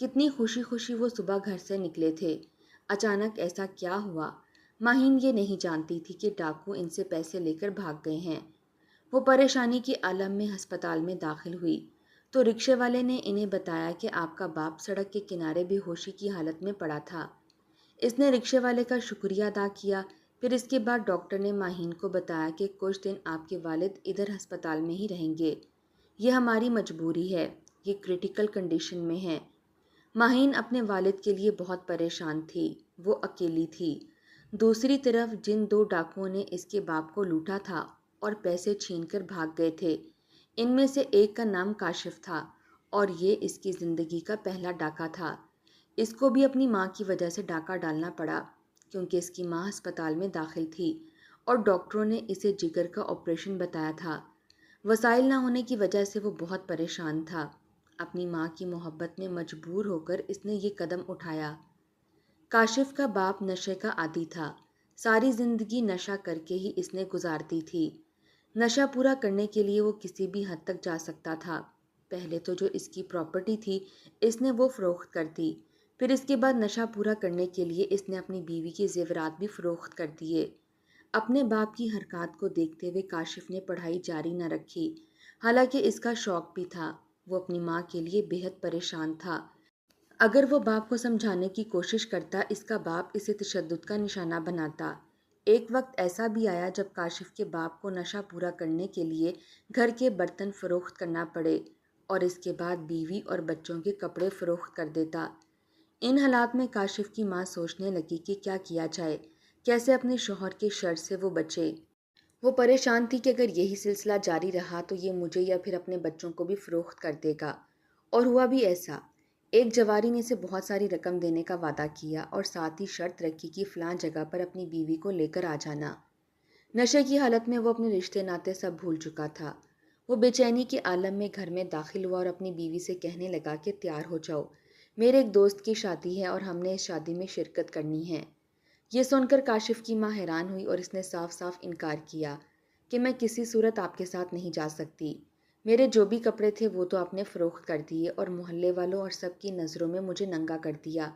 کتنی خوشی خوشی وہ صبح گھر سے نکلے تھے۔ اچانک ایسا کیا ہوا؟ ماہین یہ نہیں جانتی تھی کہ ڈاکو ان سے پیسے لے کر بھاگ گئے ہیں۔ وہ پریشانی کے عالم میں ہسپتال میں داخل ہوئی تو رکشے والے نے انہیں بتایا کہ آپ کا باپ سڑک کے کنارے بے ہوشی کی حالت میں پڑا تھا۔ اس نے رکشے والے کا شکریہ ادا کیا۔ پھر اس کے بعد ڈاکٹر نے ماہین کو بتایا کہ کچھ دن آپ کے والد ادھر ہسپتال میں ہی رہیں گے۔ یہ ہماری مجبوری ہے، یہ کریٹیکل کنڈیشن میں ہے۔ ماہین اپنے والد کے لیے بہت پریشان تھی، وہ اکیلی تھی۔ دوسری طرف جن دو ڈاکوؤں نے اس کے باپ کو لوٹا تھا اور پیسے چھین کر بھاگ گئے تھے، ان میں سے ایک کا نام کاشف تھا اور یہ اس کی زندگی کا پہلا ڈاکہ تھا۔ اس کو بھی اپنی ماں کی وجہ سے ڈاکہ ڈالنا پڑا کیونکہ اس کی ماں ہسپتال میں داخل تھی اور ڈاکٹروں نے اسے جگر کا آپریشن بتایا تھا۔ وسائل نہ ہونے کی وجہ سے وہ بہت پریشان تھا۔ اپنی ماں کی محبت میں مجبور ہو کر اس نے یہ قدم اٹھایا۔ کاشف کا باپ نشے کا عادی تھا۔ ساری زندگی نشہ کر کے ہی اس نے گزار دی تھی۔ نشہ پورا کرنے کے لیے وہ کسی بھی حد تک جا سکتا تھا۔ پہلے تو جو اس کی پراپرٹی تھی اس نے وہ فروخت کر دی، پھر اس کے بعد نشہ پورا کرنے کے لیے اس نے اپنی بیوی کے زیورات بھی فروخت کر دیے۔ اپنے باپ کی حرکات کو دیکھتے ہوئے کاشف نے پڑھائی جاری نہ رکھی، حالانکہ اس کا شوق بھی تھا۔ وہ اپنی ماں کے لیے بے حد پریشان تھا۔ اگر وہ باپ کو سمجھانے کی کوشش کرتا، اس کا باپ اسے تشدد کا نشانہ بناتا۔ ایک وقت ایسا بھی آیا جب کاشف کے باپ کو نشہ پورا کرنے کے لیے گھر کے برتن فروخت کرنا پڑے اور اس کے بعد بیوی اور بچوں کے کپڑے فروخت کر دیتا۔ ان حالات میں کاشف کی ماں سوچنے لگی کہ کیا کیا جائے، کیسے اپنے شوہر کے شر سے وہ بچے۔ وہ پریشان تھی کہ اگر یہی سلسلہ جاری رہا تو یہ مجھے یا پھر اپنے بچوں کو بھی فروخت کر دے گا۔ اور ہوا بھی ایسا۔ ایک جواری نے اسے بہت ساری رقم دینے کا وعدہ کیا اور ساتھ ہی شرط رکھی کہ فلاں جگہ پر اپنی بیوی کو لے کر آ جانا۔ نشے کی حالت میں وہ اپنے رشتے ناطے سب بھول چکا تھا۔ وہ بے چینی کے عالم میں گھر میں داخل ہوا اور اپنی بیوی سے کہنے لگا کہ تیار ہو جاؤ، میرے ایک دوست کی شادی ہے اور ہم نے اس شادی میں شرکت کرنی ہے۔ یہ سن کر کاشف کی ماں حیران ہوئی اور اس نے صاف صاف انکار کیا کہ میں کسی صورت آپ کے ساتھ نہیں جا سکتی۔ میرے جو بھی کپڑے تھے وہ تو آپ نے فروخت کر دیے اور محلے والوں اور سب کی نظروں میں مجھے ننگا کر دیا۔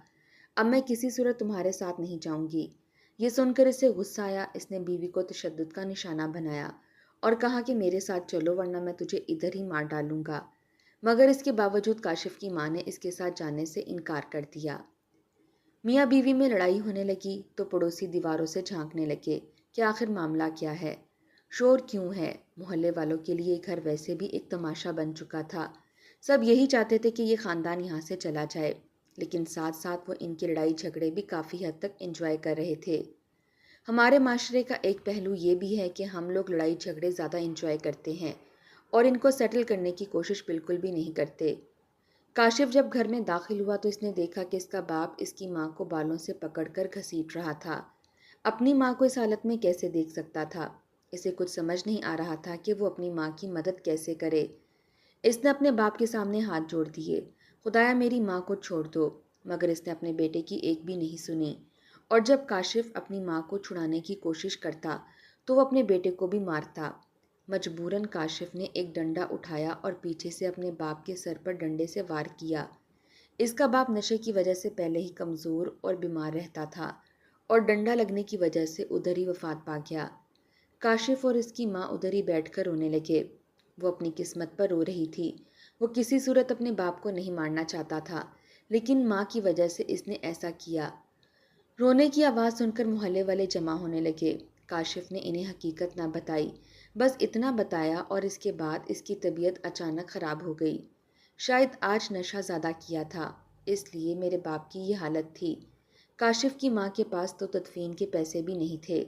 اب میں کسی صورت تمہارے ساتھ نہیں جاؤں گی۔ یہ سن کر اسے غصہ آیا۔ اس نے بیوی کو تشدد کا نشانہ بنایا اور کہا کہ میرے ساتھ چلو ورنہ میں تجھے ادھر ہی مار ڈالوں گا، مگر اس کے باوجود کاشف کی ماں نے اس کے ساتھ جانے سے انکار کر دیا۔ میاں بیوی میں لڑائی ہونے لگی تو پڑوسی دیواروں سے جھانکنے لگے کہ آخر معاملہ کیا ہے، شور کیوں ہے۔ محلے والوں کے لیے گھر ویسے بھی ایک تماشا بن چکا تھا۔ سب یہی چاہتے تھے کہ یہ خاندان یہاں سے چلا جائے، لیکن ساتھ ساتھ وہ ان کی لڑائی جھگڑے بھی کافی حد تک انجوائے کر رہے تھے۔ ہمارے معاشرے کا ایک پہلو یہ بھی ہے کہ ہم لوگ لڑائی جھگڑے زیادہ انجوائے کرتے ہیں اور ان کو سیٹل کرنے کی کوشش بالکل بھی نہیں کرتے۔ کاشف جب گھر میں داخل ہوا تو اس نے دیکھا کہ اس کا باپ اس کی ماں کو بالوں سے پکڑ کر گھسیٹ رہا تھا۔ اپنی ماں کو اس حالت میں کیسے دیکھ سکتا تھا؟ اسے کچھ سمجھ نہیں آ رہا تھا کہ وہ اپنی ماں کی مدد کیسے کرے۔ اس نے اپنے باپ کے سامنے ہاتھ جوڑ دیے، خدایا میری ماں کو چھوڑ دو، مگر اس نے اپنے بیٹے کی ایک بھی نہیں سنی۔ اور جب کاشف اپنی ماں کو چھڑانے کی کوشش کرتا تو وہ اپنے بیٹے کو بھی مارتا۔ مجبوراً کاشف نے ایک ڈنڈا اٹھایا اور پیچھے سے اپنے باپ کے سر پر ڈنڈے سے وار کیا۔ اس کا باپ نشے کی وجہ سے پہلے ہی کمزور اور بیمار رہتا تھا اور ڈنڈا لگنے کی وجہ سے ادھر ہی وفات پا گیا۔ کاشف اور اس کی ماں ادھر ہی بیٹھ کر رونے لگے۔ وہ اپنی قسمت پر رو رہی تھی۔ وہ کسی صورت اپنے باپ کو نہیں مارنا چاہتا تھا، لیکن ماں کی وجہ سے اس نے ایسا کیا۔ رونے کی آواز سن کر محلے والے جمع ہونے لگے۔ کاشف نے انہیں حقیقت نہ بتائی، بس اتنا بتایا اور اس کے بعد اس کی طبیعت اچانک خراب ہو گئی۔ شاید آج نشہ زیادہ کیا تھا، اس لیے میرے باپ کی یہ حالت تھی۔ کاشف کی ماں کے پاس تو تدفین کے پیسے بھی نہیں تھے۔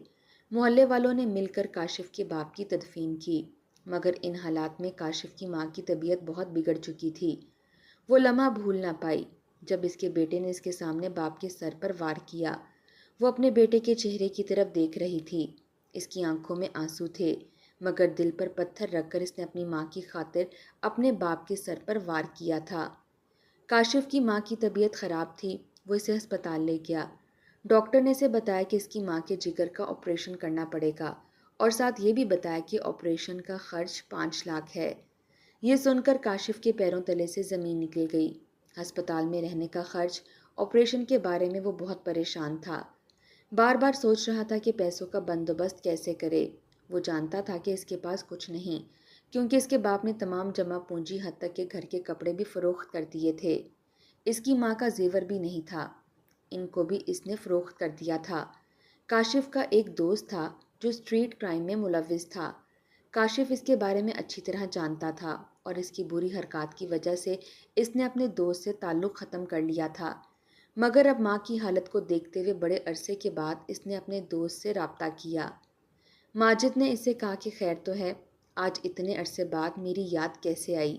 محلے والوں نے مل کر کاشف کے باپ کی تدفین کی، مگر ان حالات میں کاشف کی ماں کی طبیعت بہت بگڑ چکی تھی۔ وہ لمحہ بھول نہ پائی جب اس کے بیٹے نے اس کے سامنے باپ کے سر پر وار کیا۔ وہ اپنے بیٹے کے چہرے کی طرف دیکھ رہی تھی۔ اس کی آنکھوں میں آنسو تھے، مگر دل پر پتھر رکھ کر اس نے اپنی ماں کی خاطر اپنے باپ کے سر پر وار کیا تھا۔ کاشف کی ماں کی طبیعت خراب تھی۔ وہ اسے ہسپتال لے گیا۔ ڈاکٹر نے اسے بتایا کہ اس کی ماں کے جگر کا آپریشن کرنا پڑے گا اور ساتھ یہ بھی بتایا کہ آپریشن کا خرچ 5 لاکھ ہے۔ یہ سن کر کاشف کے پیروں تلے سے زمین نکل گئی۔ ہسپتال میں رہنے کا خرچ، آپریشن کے بارے میں وہ بہت پریشان تھا۔ بار بار سوچ رہا تھا کہ پیسوں کا بندوبست کیسے کرے۔ وہ جانتا تھا کہ اس کے پاس کچھ نہیں، کیونکہ اس کے باپ نے تمام جمع پونجی حد تک کہ گھر کے کپڑے بھی فروخت کر دیے تھے۔ اس کی ماں کا زیور بھی نہیں تھا، ان کو بھی اس نے فروخت کر دیا تھا۔ کاشف کا ایک دوست تھا جو اسٹریٹ کرائم میں ملوث تھا۔ کاشف اس کے بارے میں اچھی طرح جانتا تھا اور اس کی بری حرکات کی وجہ سے اس نے اپنے دوست سے تعلق ختم کر لیا تھا۔ مگر اب ماں کی حالت کو دیکھتے ہوئے بڑے عرصے کے بعد اس نے اپنے دوست سے رابطہ کیا۔ ماجد نے اس سے کہا کہ خیر تو ہے، آج اتنے عرصے بعد میری یاد کیسے آئی؟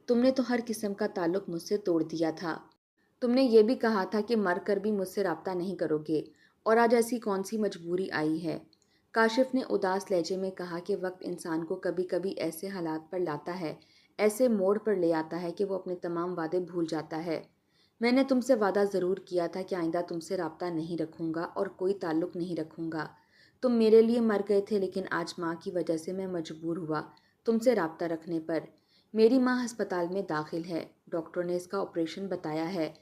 تم نے تو ہر قسم کا تعلق مجھ سے توڑ دیا تھا۔ تم نے یہ بھی کہا تھا کہ مر کر بھی مجھ سے رابطہ نہیں کرو گے، اور آج ایسی کون سی مجبوری آئی ہے؟ کاشف نے اداس لہجے میں کہا کہ وقت انسان کو کبھی کبھی ایسے حالات پر لاتا ہے، ایسے موڑ پر لے آتا ہے کہ وہ اپنے تمام وعدے بھول جاتا ہے۔ میں نے تم سے وعدہ ضرور کیا تھا کہ آئندہ تم سے رابطہ نہیں رکھوں گا اور کوئی تعلق نہیں رکھوں گا۔ تم میرے لیے مر گئے تھے، لیکن آج ماں کی وجہ سے میں مجبور ہوا تم سے رابطہ رکھنے پر۔ میری ماں ہسپتال میں داخل ہے، ڈاکٹر نے اس کا آپریشن بتایا ہے۔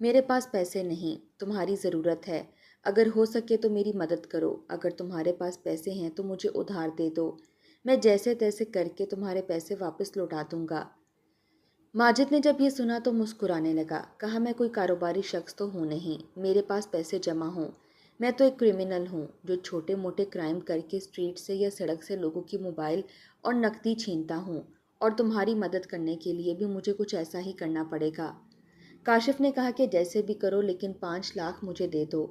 میرے پاس پیسے نہیں، تمہاری ضرورت ہے۔ اگر ہو سکے تو میری مدد کرو۔ اگر تمہارے پاس پیسے ہیں تو مجھے ادھار دے دو، میں جیسے تیسے کر کے تمہارے پیسے واپس لوٹا دوں گا۔ ماجد نے جب یہ سنا تو مسکرانے لگا، کہا میں کوئی کاروباری شخص تو ہوں نہیں، میرے پاس پیسے جمع ہوں۔ میں تو ایک کرمنل ہوں جو چھوٹے موٹے کرائم کر کے اسٹریٹ سے یا سڑک سے لوگوں کی موبائل اور نقدی چھینتا ہوں، اور تمہاری مدد کرنے کے لیے بھی مجھے کچھ ایسا ہی کرنا پڑے گا۔ کاشف نے کہا کہ جیسے بھی کرو، لیکن 5 لاکھ مجھے دے دو۔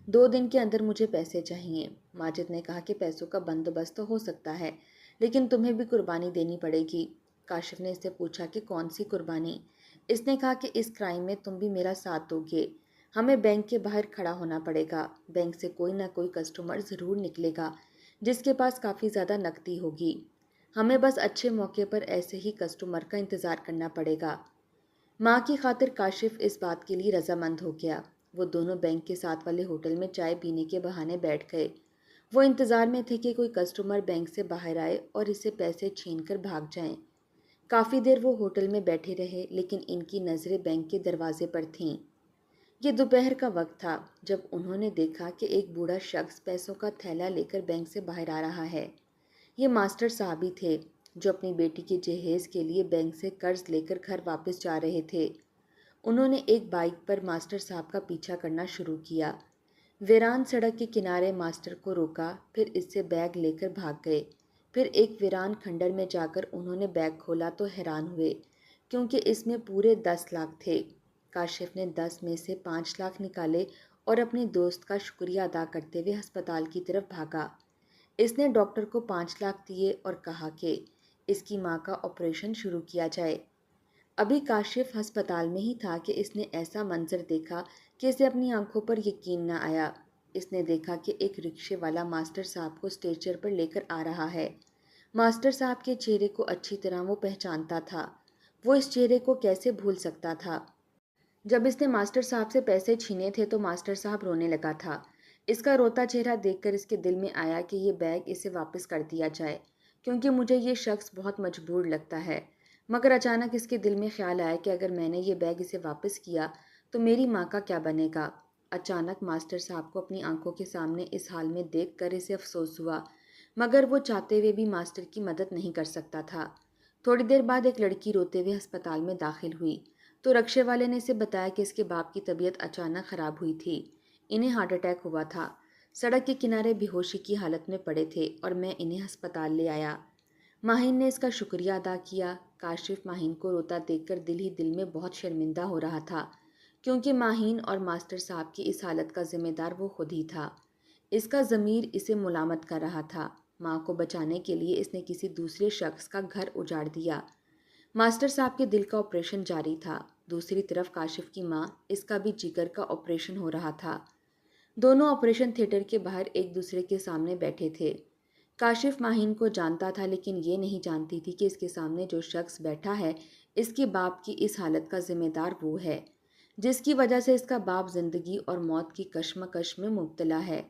2 دن کے اندر مجھے پیسے چاہیے۔ ماجد نے کہا کہ پیسوں کا بندوبست تو ہو سکتا ہے، لیکن تمہیں بھی قربانی دینی پڑے گی۔ کاشف نے اس سے پوچھا کہ کون سی قربانی؟ اس نے کہا کہ اس کرائم میں تم بھی میرا ساتھ دو گے۔ ہمیں بینک کے باہر کھڑا ہونا پڑے گا۔ بینک سے کوئی نہ کوئی کسٹمر ضرور نکلے گا جس کے پاس کافی زیادہ نقدی ہوگی۔ ہمیں بس اچھے موقع پر ایسے ہی کسٹمر کا انتظار کرنا پڑے گا۔ ماں کی خاطر کاشف اس بات کے لیے رضامند ہو گیا۔ وہ دونوں بینک کے ساتھ والے ہوٹل میں چائے پینے کے بہانے بیٹھ گئے۔ وہ انتظار میں تھے کہ کوئی کسٹمر بینک سے باہر آئے اور اسے پیسے چھین کر بھاگ جائیں۔ کافی دیر وہ ہوٹل میں بیٹھے رہے، لیکن ان کی نظریں بینک کے دروازے پر تھیں۔ یہ دوپہر کا وقت تھا جب انہوں نے دیکھا کہ ایک بوڑھا شخص پیسوں کا تھیلا لے کر بینک سے باہر آ رہا ہے۔ یہ ماسٹر صاحب ہی تھے جو اپنی بیٹی کے جہیز کے لیے بینک سے قرض لے کر گھر واپس جا رہے تھے۔ انہوں نے ایک بائک پر ماسٹر صاحب کا پیچھا کرنا شروع کیا۔ ویران سڑک کے کنارے ماسٹر کو روکا، پھر اس سے بیگ لے کر بھاگ گئے۔ پھر ایک ویران کھنڈر میں جا کر انہوں نے بیگ کھولا تو حیران ہوئے، کیونکہ اس میں پورے 10 لاکھ تھے۔ کاشف نے 10 میں سے 5 لاکھ نکالے اور اپنے دوست کا شکریہ ادا کرتے ہوئے ہسپتال کی طرف بھاگا۔ اس نے ڈاکٹر کو 5 لاکھ دیے اور کہا کہ اس کی ماں کا آپریشن شروع کیا جائے۔ ابھی کاشف ہسپتال میں ہی تھا کہ اس نے ایسا منظر دیکھا کہ اسے اپنی آنکھوں پر یقین نہ آیا۔ اس نے دیکھا کہ ایک رکشے والا ماسٹر صاحب کو اسٹریچر پر لے کر آ رہا ہے۔ ماسٹر صاحب کے چہرے کو اچھی طرح وہ پہچانتا تھا۔ وہ اس چہرے کو کیسے بھول سکتا تھا؟ جب اس نے ماسٹر صاحب سے پیسے چھینے تھے تو ماسٹر صاحب رونے لگا تھا۔ اس کا روتا چہرہ دیکھ کر اس کے دل میں آیا کہ یہ بیگ اسے واپس کر دیا جائے، کیونکہ مجھے یہ شخص بہت مجبور لگتا ہے۔ مگر اچانک اس کے دل میں خیال آیا کہ اگر میں نے یہ بیگ اسے واپس کیا تو میری ماں کا کیا بنے گا؟ اچانک ماسٹر صاحب کو اپنی آنکھوں کے سامنے اس حال میں دیکھ کر اسے افسوس ہوا، مگر وہ چاہتے ہوئے بھی ماسٹر کی مدد نہیں کر سکتا تھا۔ تھوڑی دیر بعد ایک لڑکی روتے ہوئے ہسپتال میں داخل ہوئی تو رکشے والے نے اسے بتایا کہ اس کے باپ کی طبیعت اچانک خراب ہوئی تھی۔ انہیں ہارٹ اٹیک ہوا تھا، سڑک کے کنارے بے ہوشی کی حالت میں پڑے تھے اور میں انہیں ہسپتال لے آیا۔ ماہین نے اس کا شکریہ ادا کیا۔ کاشف ماہین کو روتا دیکھ کر دل ہی دل میں بہت شرمندہ ہو رہا تھا، کیونکہ ماہین اور ماسٹر صاحب کی اس حالت کا ذمہ دار وہ خود ہی تھا۔ اس کا ضمیر اسے ملامت کر رہا تھا۔ ماں کو بچانے کے لیے اس نے کسی دوسرے شخص کا گھر اجاڑ دیا۔ ماسٹر صاحب کے دل کا آپریشن جاری تھا، دوسری طرف کاشف کی ماں، اس کا بھی جگر کا آپریشن ہو رہا تھا۔ دونوں آپریشن تھیٹر کے باہر ایک دوسرے کے سامنے بیٹھے تھے۔ کاشف ماہین کو جانتا تھا، لیکن یہ نہیں جانتی تھی کہ اس کے سامنے جو شخص بیٹھا ہے اس کے باپ کی اس حالت کا ذمہ دار وہ ہے، جس کی وجہ سے اس کا باپ زندگی اور موت کی کشمکش میں مبتلا ہے۔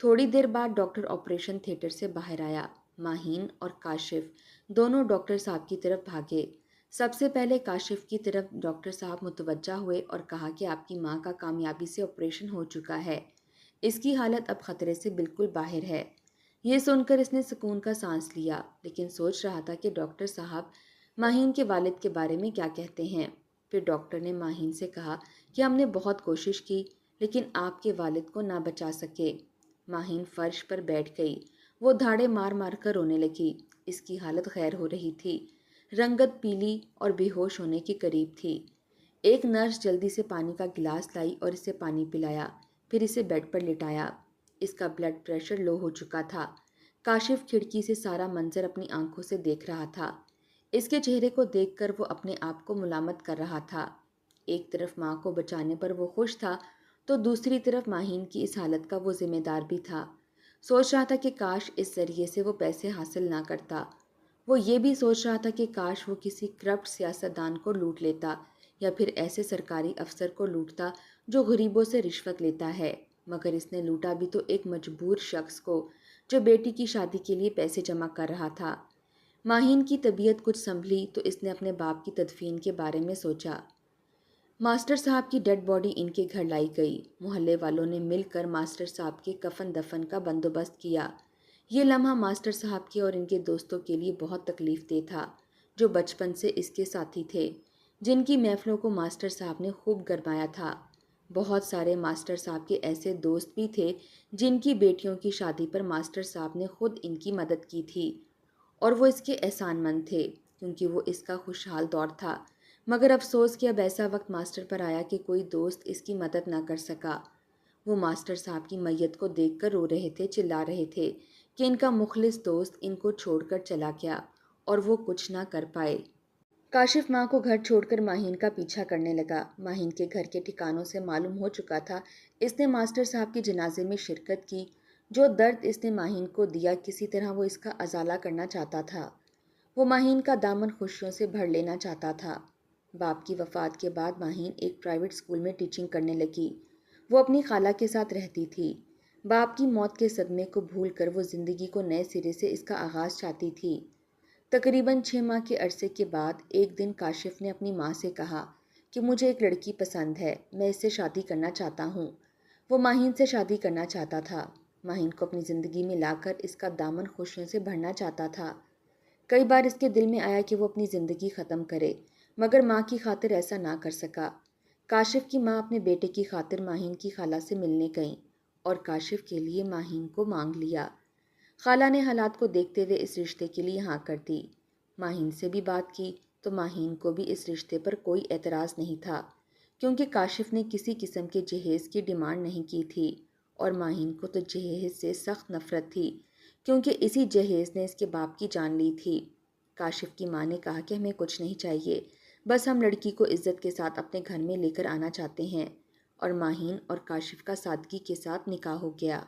تھوڑی دیر بعد ڈاکٹر آپریشن تھیٹر سے باہر آیا۔ ماہین اور کاشف دونوں ڈاکٹر صاحب کی طرف بھاگے۔ سب سے پہلے کاشف کی طرف ڈاکٹر صاحب متوجہ ہوئے اور کہا کہ آپ کی ماں کا کامیابی سے آپریشن ہو چکا ہے، اس کی حالت اب خطرے سے بالکل باہر ہے۔ یہ سن کر اس نے سکون کا سانس لیا، لیکن سوچ رہا تھا کہ ڈاکٹر صاحب ماہین کے والد کے بارے میں کیا کہتے ہیں۔ پھر ڈاکٹر نے ماہین سے کہا کہ ہم نے بہت کوشش کی لیکن آپ کے والد کو نہ بچا سکے۔ ماہین فرش پر بیٹھ گئی، وہ دھاڑے مار مار کر رونے لگی، اس کی حالت غیر ہو رہی تھی، رنگت پیلی اور بے ہوش ہونے کے قریب تھی۔ ایک نرس جلدی سے پانی کا گلاس لائی اور اسے پانی پلایا، پھر اسے بیڈ پر لٹایا۔ اس کا بلڈ پریشر لو ہو چکا تھا۔ کاشف کھڑکی سے سارا منظر اپنی آنکھوں سے دیکھ رہا تھا۔ اس کے چہرے کو دیکھ کر وہ اپنے آپ کو ملامت کر رہا تھا۔ ایک طرف ماں کو بچانے پر وہ خوش تھا تو دوسری طرف ماہین کی اس حالت کا وہ ذمہ دار بھی تھا۔ سوچ رہا تھا کہ کاش اس ذریعے سے وہ پیسے حاصل نہ کرتا۔ وہ یہ بھی سوچ رہا تھا کہ کاش وہ کسی کرپٹ سیاستدان کو لوٹ لیتا یا پھر ایسے سرکاری افسر کو لوٹتا جو غریبوں سے رشوت لیتا ہے، مگر اس نے لوٹا بھی تو ایک مجبور شخص کو جو بیٹی کی شادی کے لیے پیسے جمع کر رہا تھا۔ ماہین کی طبیعت کچھ سنبھلی تو اس نے اپنے باپ کی تدفین کے بارے میں سوچا۔ ماسٹر صاحب کی ڈیڈ باڈی ان کے گھر لائی گئی۔ محلے والوں نے مل کر ماسٹر صاحب کے کفن دفن کا بندوبست کیا۔ یہ لمحہ ماسٹر صاحب کے اور ان کے دوستوں کے لیے بہت تکلیف دہ تھا، جو بچپن سے اس کے ساتھی تھے، جن کی محفلوں کو ماسٹر صاحب نے خوب گرمایا تھا۔ بہت سارے ماسٹر صاحب کے ایسے دوست بھی تھے جن کی بیٹیوں کی شادی پر ماسٹر صاحب نے خود ان کی مدد کی تھی، اور وہ اس کے احسان مند تھے کیونکہ وہ اس کا خوشحال دور تھا۔ مگر افسوس کہ اب ایسا وقت ماسٹر پر آیا کہ کوئی دوست اس کی مدد نہ کر سکا۔ وہ ماسٹر صاحب کی میت کو دیکھ کر رو رہے تھے، چلا رہے تھے کہ ان کا مخلص دوست ان کو چھوڑ کر چلا گیا اور وہ کچھ نہ کر پائے۔ کاشف ماں کو گھر چھوڑ کر ماہین کا پیچھا کرنے لگا۔ ماہین کے گھر کے ٹھکانوں سے معلوم ہو چکا تھا اس نے ماسٹر صاحب کے جنازے میں شرکت کی۔ جو درد اس نے ماہین کو دیا کسی طرح وہ اس کا ازالہ کرنا چاہتا تھا۔ وہ ماہین کا دامن خوشیوں سے بھر لینا چاہتا تھا۔ باپ کی وفات کے بعد ماہین ایک پرائیویٹ اسکول میں ٹیچنگ کرنے لگی۔ وہ اپنی خالہ کے ساتھ رہتی تھی۔ باپ کی موت کے صدمے کو بھول کر وہ زندگی کو نئے سرے سے اس کا آغاز چاہتی تھی۔ تقریباً 6 ماہ کے عرصے کے بعد ایک دن کاشف نے اپنی ماں سے کہا کہ مجھے ایک لڑکی پسند ہے، میں اس سے شادی کرنا چاہتا ہوں۔ وہ ماہین سے شادی کرنا چاہتا تھا، ماہین کو اپنی زندگی میں لا کر اس کا دامن خوشیوں سے بھرنا چاہتا تھا۔ کئی بار اس کے دل میں آیا کہ وہ اپنی زندگی ختم کرے، مگر ماں کی خاطر ایسا نہ کر سکا۔ کاشف کی ماں اپنے بیٹے کی خاطر ماہین کی خالہ سے ملنے گئیں اور کاشف کے لیے ماہین کو مانگ لیا۔ خالہ نے حالات کو دیکھتے ہوئے اس رشتے کے لیے ہاں کر دی۔ ماہین سے بھی بات کی تو ماہین کو بھی اس رشتے پر کوئی اعتراض نہیں تھا، کیونکہ کاشف نے کسی قسم کے جہیز کی ڈیمانڈ نہیں کی تھی، اور ماہین کو تو جہیز سے سخت نفرت تھی کیونکہ اسی جہیز نے اس کے باپ کی جان لی تھی۔ کاشف کی ماں نے کہا کہ ہمیں کچھ نہیں چاہیے، بس ہم لڑکی کو عزت کے ساتھ اپنے گھر میں لے کر آنا چاہتے ہیں، اور ماہین اور کاشف کا سادگی کے ساتھ نکاح ہو گیا۔